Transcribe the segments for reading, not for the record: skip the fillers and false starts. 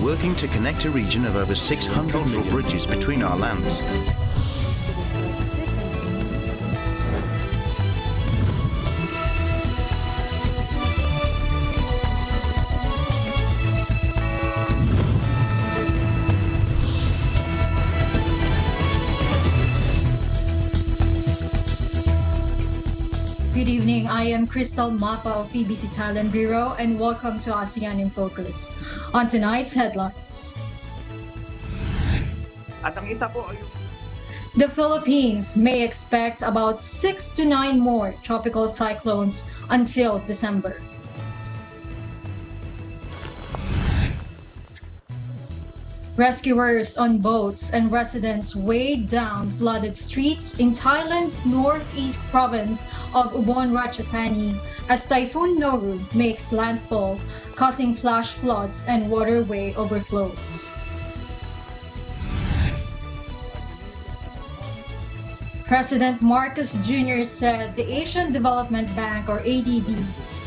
working to connect a region of over 600 cultural bridges between our lands. Good evening, I am Crystal Mapa of PBC Thailand Bureau and welcome to ASEAN in Focus. On tonight's headlines. At ang isa po ay the Philippines may expect about 6 to 9 more tropical cyclones until December. Rescuers on boats and residents weighed down flooded streets in Thailand's northeast province of Ubon Ratchathani as Typhoon NORU makes landfall, causing flash floods and waterway overflows. President Marcos Jr. said the Asian Development Bank, or ADB,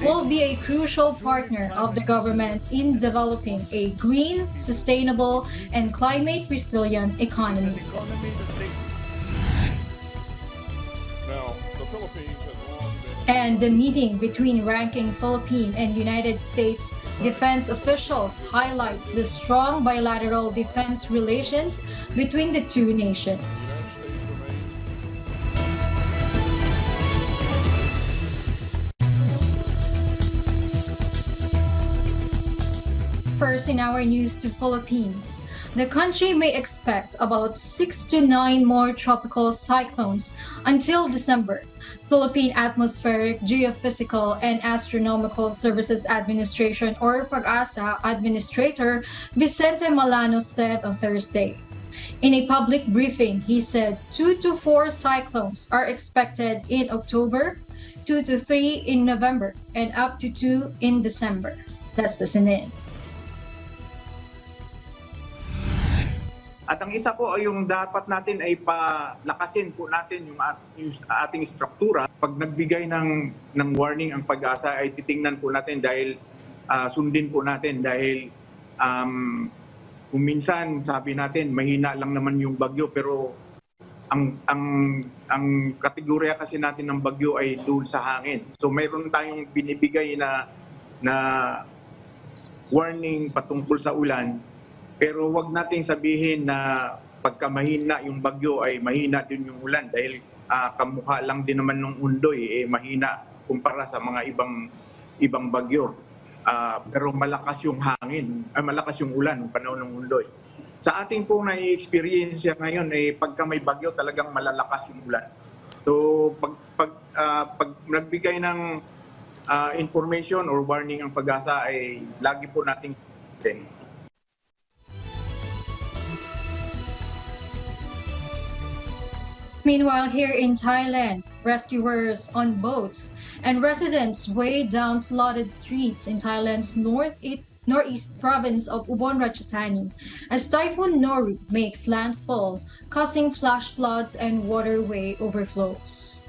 will be a crucial partner of the government in developing a green, sustainable, and climate-resilient economy. And the meeting between ranking Philippine and United States defense officials highlights the strong bilateral defense relations between the two nations. First in our news to Philippines, the country may expect about 6 to 9 more tropical cyclones until December. Philippine Atmospheric, Geophysical, and Astronomical Services Administration, or PAG-ASA Administrator Vicente Malano said on Thursday. In a public briefing, he said 2 to 4 cyclones are expected in October, 2 to 3 in November, and up to 2 in December. That's the CNN. At ang isa po ay yung dapat natin ay palakasin po natin yung ating struktura. Pag nagbigay ng warning ang PAG-ASA ay titingnan po natin dahil sundin po natin dahil kung minsan sabi natin mahina lang naman yung bagyo pero ang kategorya kasi natin ng bagyo ay doon sa hangin. So mayroon tayong binibigay na warning patungkol sa ulan. Pero wag nating sabihin na pagka mahina yung bagyo ay mahina din yung ulan dahil kamukha lang din naman ng Undoy mahina kumpara sa mga ibang bagyo. Pero malakas yung hangin, malakas yung ulan ng panahon ng Undoy. Sa ating pong na-experience ngayon pagka may bagyo talagang malalakas yung ulan. So pag nagbigay ng information or warning ang PAG-ASA ay lagi po nating Meanwhile, here in Thailand, rescuers on boats and residents weighed down flooded streets in Thailand's northeast province of Ubon Ratchathani as Typhoon NORU makes landfall, causing flash floods and waterway overflows.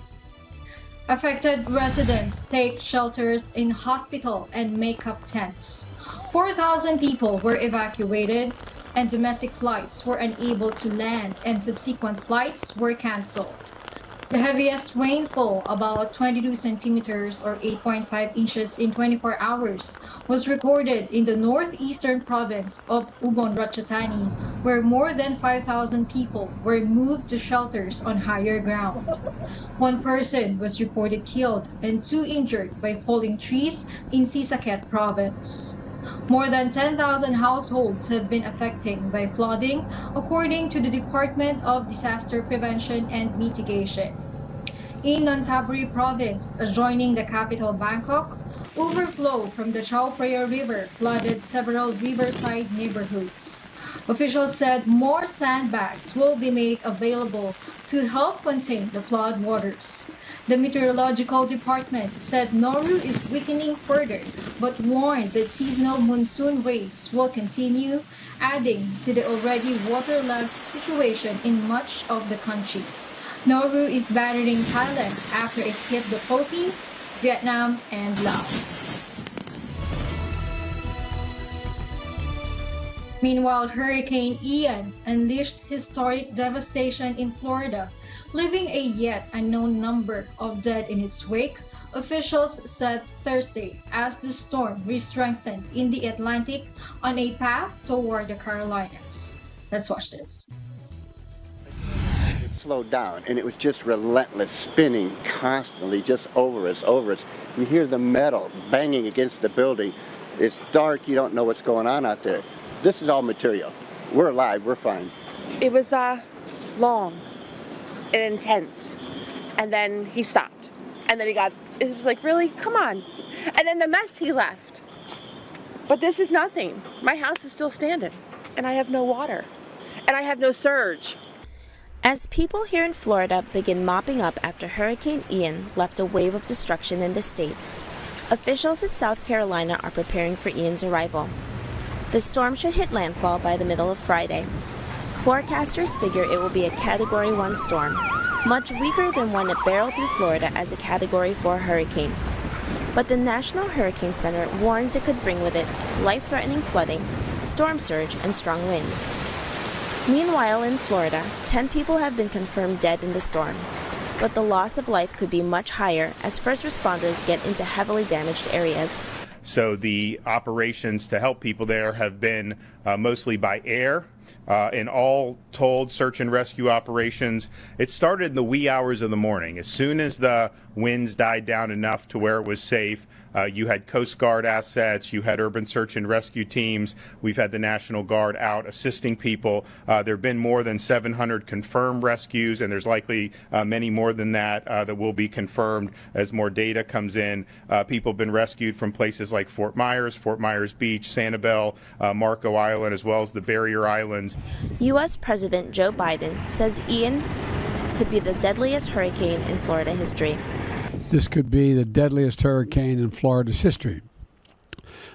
Affected residents take shelters in hospital and makeup tents. 4,000 people were evacuated, and domestic flights were unable to land and subsequent flights were cancelled. The heaviest rainfall, about 22 centimeters or 8.5 inches in 24 hours, was recorded in the northeastern province of Ubon Ratchathani, where more than 5,000 people were moved to shelters on higher ground. One person was reported killed and 2 injured by falling trees in Sisaket province. More than 10,000 households have been affected by flooding, according to the Department of Disaster Prevention and Mitigation. In Nonthaburi province, adjoining the capital Bangkok, overflow from the Chao Phraya River flooded several riverside neighborhoods. Officials said more sandbags will be made available to help contain the flood waters. The Meteorological Department said NORU is weakening further, but warned that seasonal monsoon rates will continue, adding to the already waterlogged situation in much of the country. NORU is battering Thailand after it hit the Philippines, Vietnam, and Laos. Meanwhile, Hurricane Ian unleashed historic devastation in Florida, leaving a yet unknown number of dead in its wake, officials said Thursday, as the storm re-strengthened in the Atlantic on a path toward the Carolinas. Let's watch this. It slowed down, and it was just relentless, spinning constantly just over us. You hear the metal banging against the building. It's dark, you don't know what's going on out there. This is all material. We're alive, we're fine. It was long and intense, and then he stopped, and then it was like, really, come on. And then the mess, he left. But this is nothing. My house is still standing, and I have no water, and I have no surge. As people here in Florida begin mopping up after Hurricane Ian left a wave of destruction in the state, officials in South Carolina are preparing for Ian's arrival. The storm should hit landfall by the middle of Friday. Forecasters figure it will be a Category 1 storm, much weaker than one that barreled through Florida as a Category 4 hurricane. But the National Hurricane Center warns it could bring with it life-threatening flooding, storm surge, and strong winds. Meanwhile, in Florida, 10 people have been confirmed dead in the storm. But the loss of life could be much higher as first responders get into heavily damaged areas. So the operations to help people there have been mostly by air. In all told, search and rescue operations, it started in the wee hours of the morning. As soon as the winds died down enough to where it was safe, you had Coast Guard assets, you had urban search and rescue teams. We've had the National Guard out assisting people. There have been more than 700 confirmed rescues, and there's likely many more than that that will be confirmed as more data comes in. People have been rescued from places like Fort Myers Beach, Sanibel, Marco Island, as well as the Barrier Islands. U.S. President Joe Biden says Ian could be the deadliest hurricane in Florida history. This could be the deadliest hurricane in Florida's history.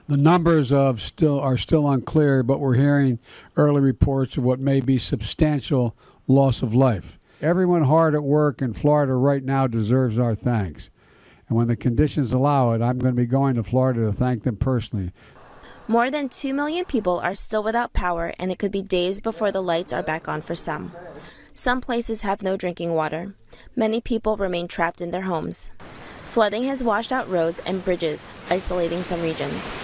The numbers are still unclear, but we're hearing early reports of what may be substantial loss of life. Everyone hard at work in Florida right now deserves our thanks. And when the conditions allow it, I'm going to be going to Florida to thank them personally. More than 2 million people are still without power, and it could be days before the lights are back on for some. Some places have no drinking water. Many people remain trapped in their homes. Flooding has washed out roads and bridges, isolating some regions.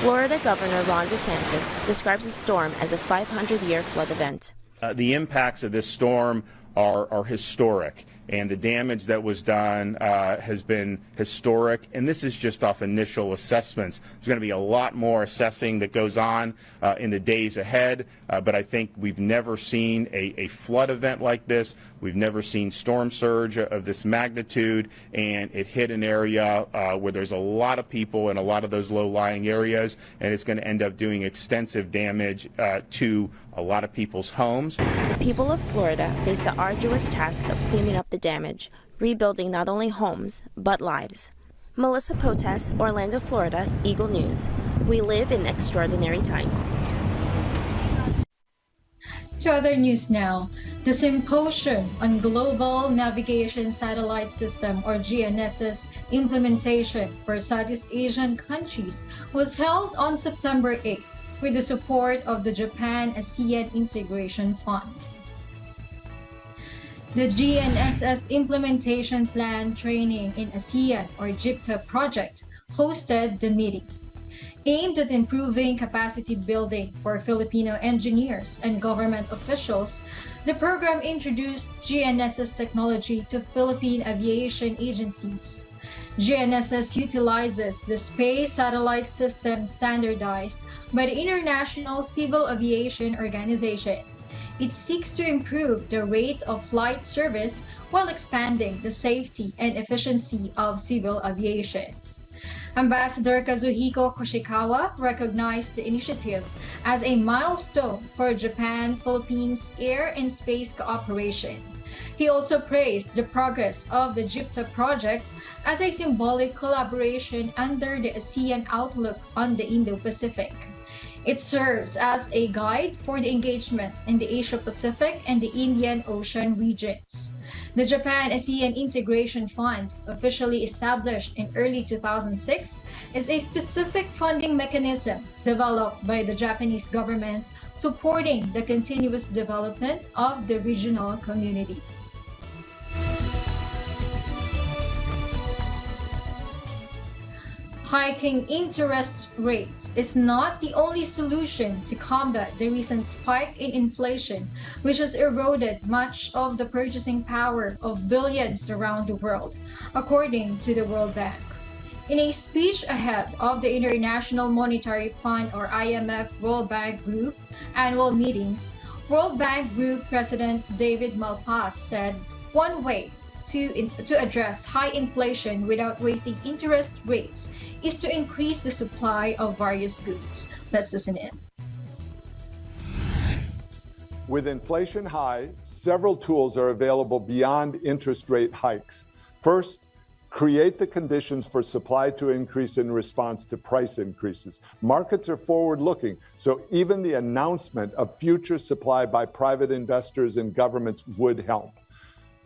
Florida Governor Ron DeSantis describes the storm as a 500-year flood event. The impacts of this storm are historic, and the damage that was done has been historic, and this is just off initial assessments. There's going to be a lot more assessing that goes on in the days ahead, but I think we've never seen a flood event like this. We've never seen storm surge of this magnitude, and it hit an area where there's a lot of people in a lot of those low-lying areas, and it's going to end up doing extensive damage to a lot of people's homes. The people of Florida face the arduous task of cleaning up the damage, rebuilding not only homes, but lives. Melissa Potas, Orlando, Florida, Eagle News. We live in extraordinary times. To other news now. The Symposium on Global Navigation Satellite System, or GNSS, implementation for Southeast Asian countries was held on September 8th with the support of the Japan ASEAN Integration Fund. The GNSS Implementation Plan Training in ASEAN, or GIPTA project, hosted the meeting. Aimed at improving capacity building for Filipino engineers and government officials, the program introduced GNSS technology to Philippine aviation agencies. GNSS utilizes the space satellite system standardized by the International Civil Aviation Organization. It seeks to improve the rate of flight service while expanding the safety and efficiency of civil aviation. Ambassador Kazuhiko Koshikawa recognized the initiative as a milestone for Japan-Philippines air and space cooperation. He also praised the progress of the GIPTA project as a symbolic collaboration under the ASEAN outlook on the Indo-Pacific. It serves as a guide for the engagement in the Asia-Pacific and the Indian Ocean regions. The Japan ASEAN Integration Fund, officially established in early 2006, is a specific funding mechanism developed by the Japanese government supporting the continuous development of the regional community. Hiking interest rates is not the only solution to combat the recent spike in inflation, which has eroded much of the purchasing power of billions around the world, according to the World Bank. In a speech ahead of the International Monetary Fund or IMF World Bank Group annual meetings, World Bank Group President David Malpass said one way to address high inflation without raising interest rates is to increase the supply of various goods. Let's listen in. With inflation high, several tools are available beyond interest rate hikes. First, create the conditions for supply to increase in response to price increases. Markets are forward-looking, so even the announcement of future supply by private investors and governments would help.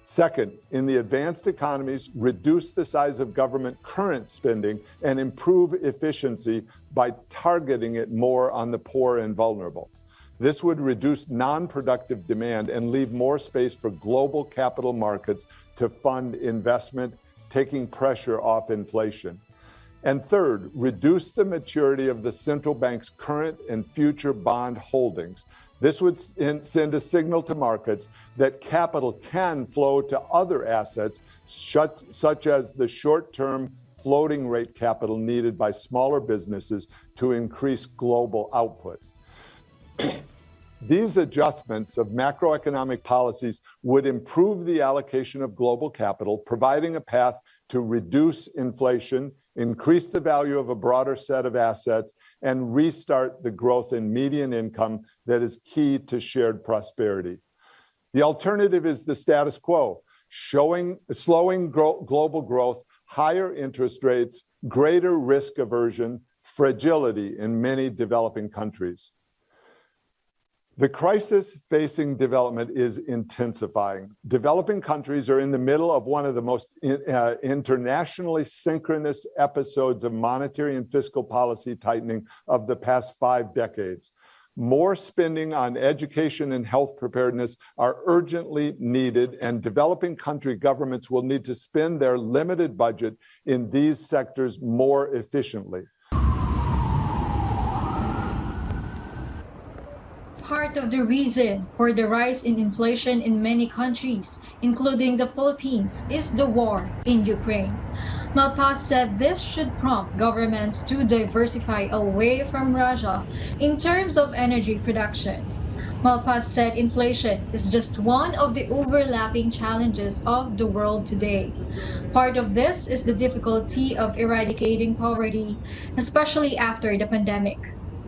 Second, in the advanced economies, reduce the size of government current spending and improve efficiency by targeting it more on the poor and vulnerable. This would reduce non-productive demand and leave more space for global capital markets to fund investment, taking pressure off inflation. And third, reduce the maturity of the central bank's current and future bond holdings. This would send a signal to markets that capital can flow to other assets, such as the short-term floating rate capital needed by smaller businesses to increase global output. These adjustments of macroeconomic policies would improve the allocation of global capital, providing a path to reduce inflation, increase the value of a broader set of assets, and restart the growth in median income that is key to shared prosperity. The alternative is the status quo, slowing global growth, higher interest rates, greater risk aversion, fragility in many developing countries. The crisis facing development is intensifying. Developing countries are in the middle of one of the most internationally synchronous episodes of monetary and fiscal policy tightening of the past 5 decades. More spending on education and health preparedness are urgently needed, and developing country governments will need to spend their limited budget in these sectors more efficiently. Part of the reason for the rise in inflation in many countries, including the Philippines, is the war in Ukraine. Malpass said this should prompt governments to diversify away from Russia in terms of energy production. Malpass said inflation is just one of the overlapping challenges of the world today. Part of this is the difficulty of eradicating poverty, especially after the pandemic.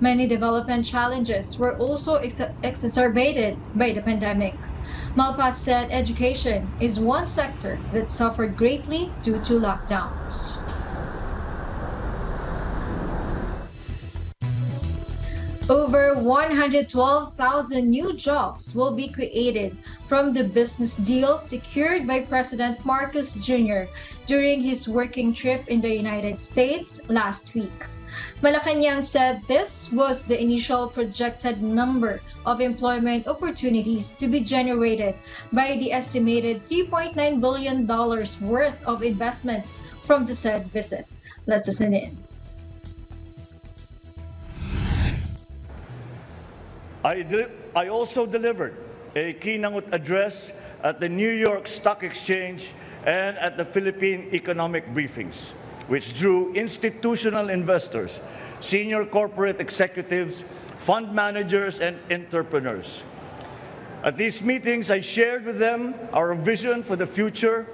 Many development challenges were also exacerbated by the pandemic. Malpass said education is one sector that suffered greatly due to lockdowns. Over 112,000 new jobs will be created from the business deal secured by President Marcos Jr. during his working trip in the United States last week. Malacanang said this was the initial projected number of employment opportunities to be generated by the estimated $3.9 billion worth of investments from the said visit. Let's listen in. I also delivered a keynote address at the New York Stock Exchange and at the Philippine economic briefings, which drew institutional investors, senior corporate executives, fund managers, and entrepreneurs. At these meetings, I shared with them our vision for the future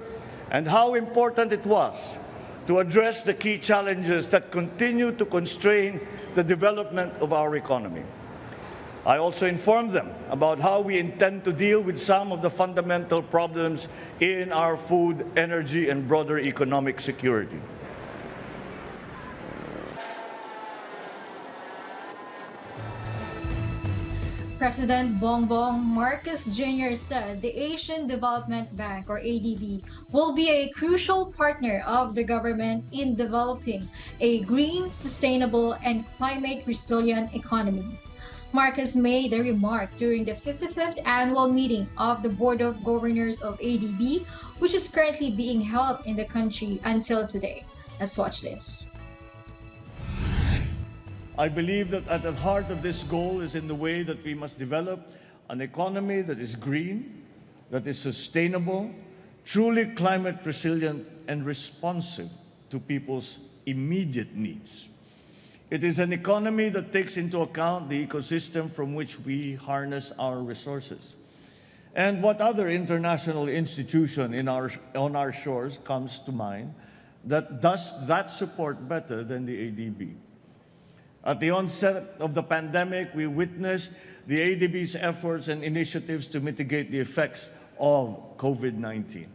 and how important it was to address the key challenges that continue to constrain the development of our economy. I also informed them about how we intend to deal with some of the fundamental problems in our food, energy, and broader economic security. President Bongbong Marcos Jr. said the Asian Development Bank, or ADB, will be a crucial partner of the government in developing a green, sustainable, and climate-resilient economy. Marcos made the remark during the 55th annual meeting of the Board of Governors of ADB, which is currently being held in the country until today. Let's watch this. I believe that at the heart of this goal is in the way that we must develop an economy that is green, that is sustainable, truly climate resilient, and responsive to people's immediate needs. It is an economy that takes into account the ecosystem from which we harness our resources. And what other international institution on our shores comes to mind that does that support better than the ADB? At the onset of the pandemic, we witnessed the ADB's efforts and initiatives to mitigate the effects of COVID-19.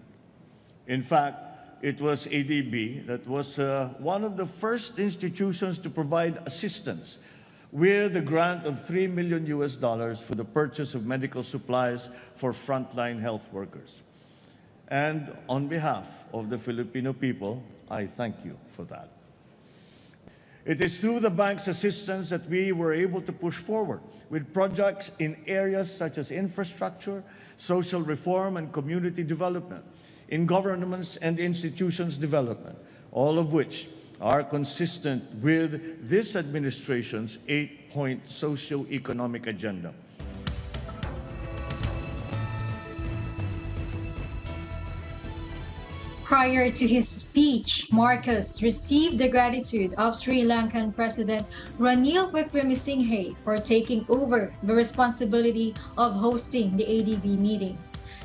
In fact, it was ADB that was one of the first institutions to provide assistance with a grant of $3 million for the purchase of medical supplies for frontline health workers. And on behalf of the Filipino people, I thank you for that. It is through the bank's assistance that we were able to push forward with projects in areas such as infrastructure, social reform, and community development, in governments and institutions development, all of which are consistent with this administration's 8-point socio-economic agenda. Prior to his speech, Marcos received the gratitude of Sri Lankan President Ranil Wickremesinghe for taking over the responsibility of hosting the ADB meeting.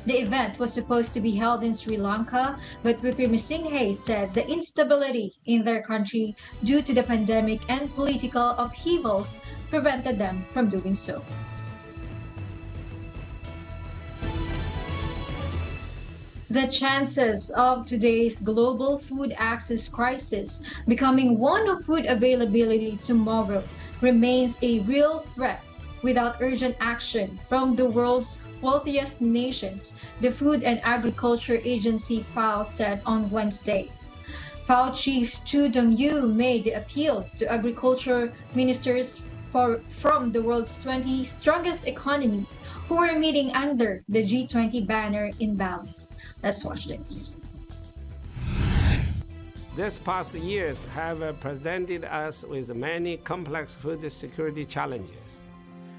The event was supposed to be held in Sri Lanka, but Wickremesinghe said the instability in their country due to the pandemic and political upheavals prevented them from doing so. The chances of today's global food access crisis becoming one of food availability tomorrow remains a real threat without urgent action from the world's wealthiest nations, the Food and Agriculture Agency FAO said on Wednesday. FAO Chief Chu Dong-yu made the appeal to agriculture ministers from the world's 20 strongest economies who are meeting under the G20 banner in Bali. Let's watch this. These past years have presented us with many complex food security challenges.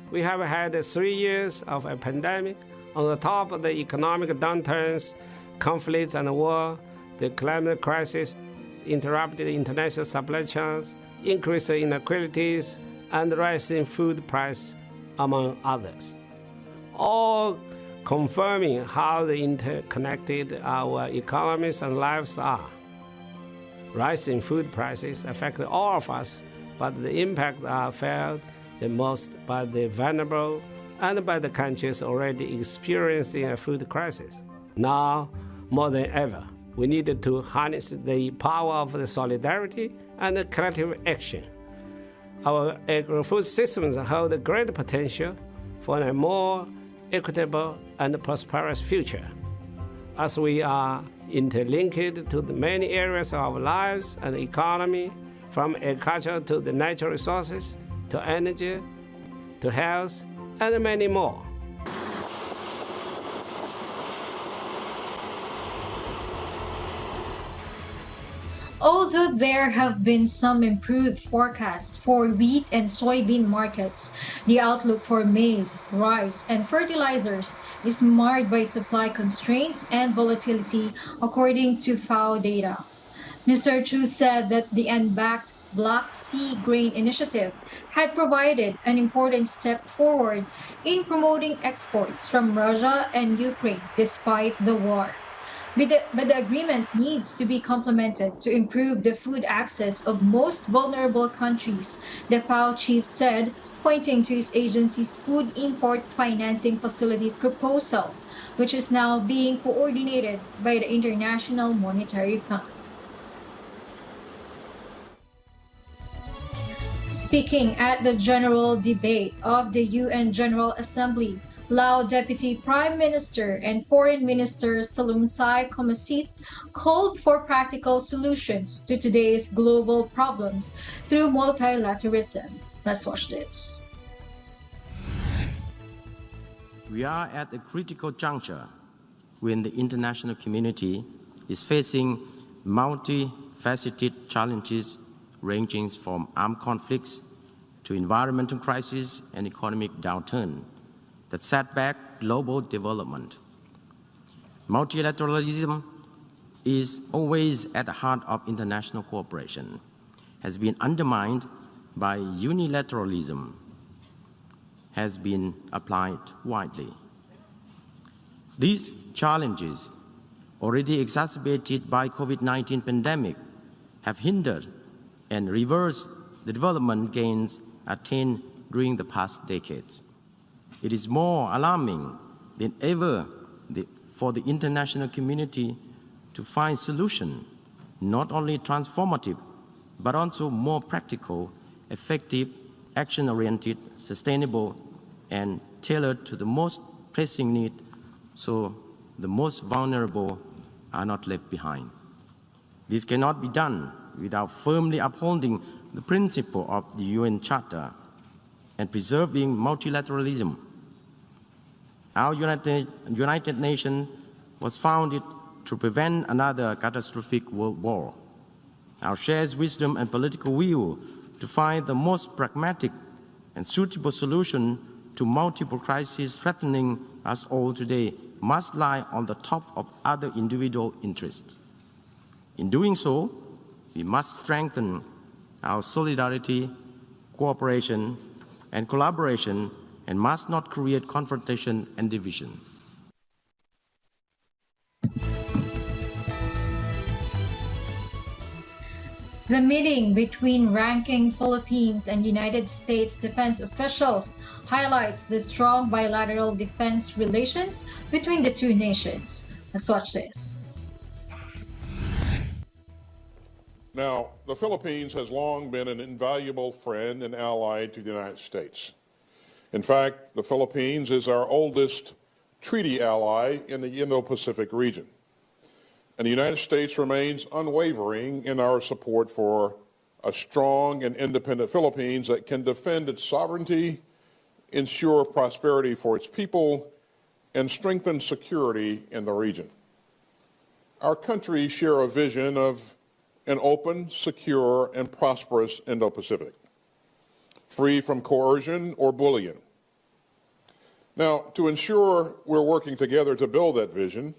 We have had 3 years of a pandemic. On the top of the economic downturns, conflicts and war, the climate crisis, interrupted international supply chains, increased inequalities, and rising food price, among others. All confirming how interconnected our economies and lives are. Rising food prices affect all of us, but the impact are felt the most by the vulnerable and by the countries already experiencing a food crisis. Now, more than ever, we need to harness the power of the solidarity and the collective action. Our agri-food systems hold great potential for a more equitable and prosperous future. As we are interlinked to the many areas of our lives and economy, from agriculture to the natural resources, to energy, to health, and many more. Although there have been some improved forecasts for wheat and soybean markets, the outlook for maize, rice, and fertilizers is marred by supply constraints and volatility, according to FAO data. Mr. Chu said that the unbacked Black Sea Grain Initiative had provided an important step forward in promoting exports from Russia and Ukraine despite the war. But the agreement needs to be complemented to improve the food access of most vulnerable countries, the FAO chief said, pointing to his agency's food import financing facility proposal, which is now being coordinated by the International Monetary Fund. Speaking at the general debate of the UN General Assembly, Lao Deputy Prime Minister and Foreign Minister Salumsai Komasit called for practical solutions to today's global problems through multilateralism. Let's watch this. We are at a critical juncture when the international community is facing multifaceted challenges ranging from armed conflicts to environmental crisis and economic downturn that set back global development. Multilateralism is always at the heart of international cooperation, has been undermined by unilateralism, has been applied widely. These challenges, already exacerbated by COVID-19 pandemic, have hindered and reversed the development gains attained during the past decades. It is more alarming than ever for the international community to find solutions not only transformative, but also more practical, effective, action-oriented, sustainable, and tailored to the most pressing need, so the most vulnerable are not left behind. This cannot be done without firmly upholding the principle of the UN Charter and preserving multilateralism. Our United Nations was founded to prevent another catastrophic world war. Our shared wisdom and political will to find the most pragmatic and suitable solution to multiple crises threatening us all today must lie on the top of other individual interests. In doing so, we must strengthen our solidarity, cooperation, and collaboration, and must not create confrontation and division. The meeting between ranking Philippines and United States defense officials highlights the strong bilateral defense relations between the two nations. Let's watch this. Now, the Philippines has long been an invaluable friend and ally to the United States. In fact, the Philippines is our oldest treaty ally in the Indo-Pacific region. And the United States remains unwavering in our support for a strong and independent Philippines that can defend its sovereignty, ensure prosperity for its people, and strengthen security in the region. Our countries share a vision of an open, secure, and prosperous Indo-Pacific, free from coercion or bullying. Now, to ensure we're working together to build that vision,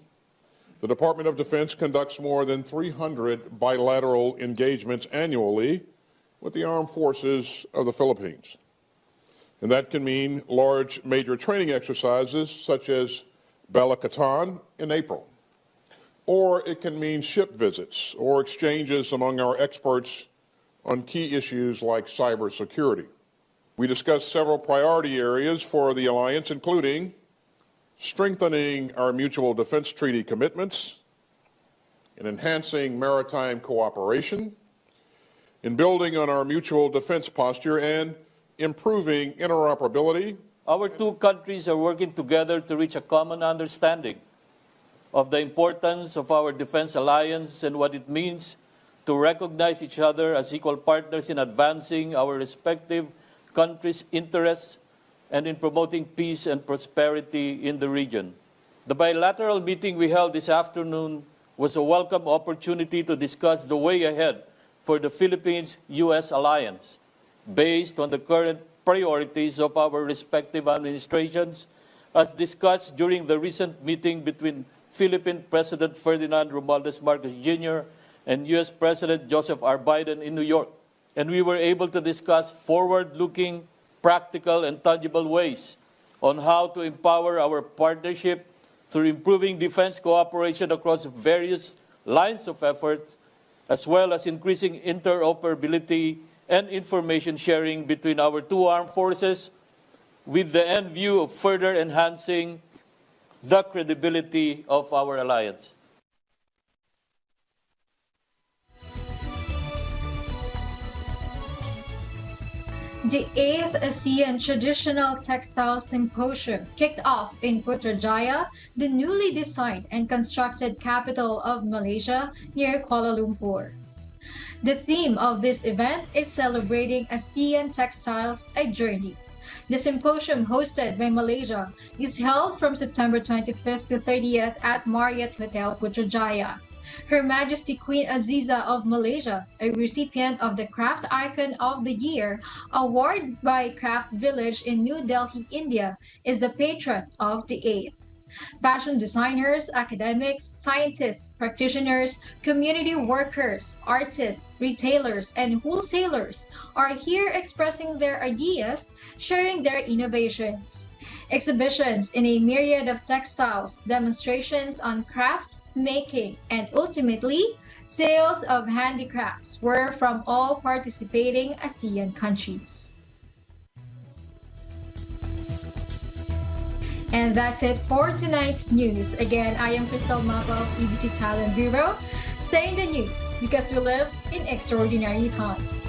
the Department of Defense conducts more than 300 bilateral engagements annually with the armed forces of the Philippines. And that can mean large major training exercises such as Balakatan in April. Or it can mean ship visits or exchanges among our experts on key issues like cybersecurity. We discussed several priority areas for the alliance, including strengthening our mutual defense treaty commitments, in enhancing maritime cooperation, in building on our mutual defense posture, and improving interoperability. Our two countries are working together to reach a common understanding of the importance of our defense alliance and what it means to recognize each other as equal partners in advancing our respective countries' interests and in promoting peace and prosperity in the region. The bilateral meeting we held this afternoon was a welcome opportunity to discuss the way ahead for the Philippines-U.S. alliance, based on the current priorities of our respective administrations, as discussed during the recent meeting between Philippine President Ferdinand Romualdez Marcos Jr. and U.S. President Joseph R. Biden in New York. And we were able to discuss forward-looking, practical, and tangible ways on how to empower our partnership through improving defense cooperation across various lines of efforts, as well as increasing interoperability and information sharing between our two armed forces, with the end view of further enhancing the credibility of our alliance. The 8th ASEAN Traditional Textile Symposium kicked off in Putrajaya, the newly designed and constructed capital of Malaysia near Kuala Lumpur. The theme of this event is celebrating ASEAN Textiles, a Journey. The symposium hosted by Malaysia is held from September 25th to 30th at Marriott Hotel Putrajaya. Her Majesty Queen Aziza of Malaysia, a recipient of the Craft Icon of the Year award by Craft Village in New Delhi, India, is the patron of the 8th. Fashion designers, academics, scientists, practitioners, community workers, artists, retailers, and wholesalers are here expressing their ideas, sharing their innovations. Exhibitions in a myriad of textiles, demonstrations on crafts, making, and ultimately, sales of handicrafts were from all participating ASEAN countries. And that's it for tonight's news. Again, I am Crystal Mapa of EBC Talent Bureau. Stay in the news because we live in extraordinary times.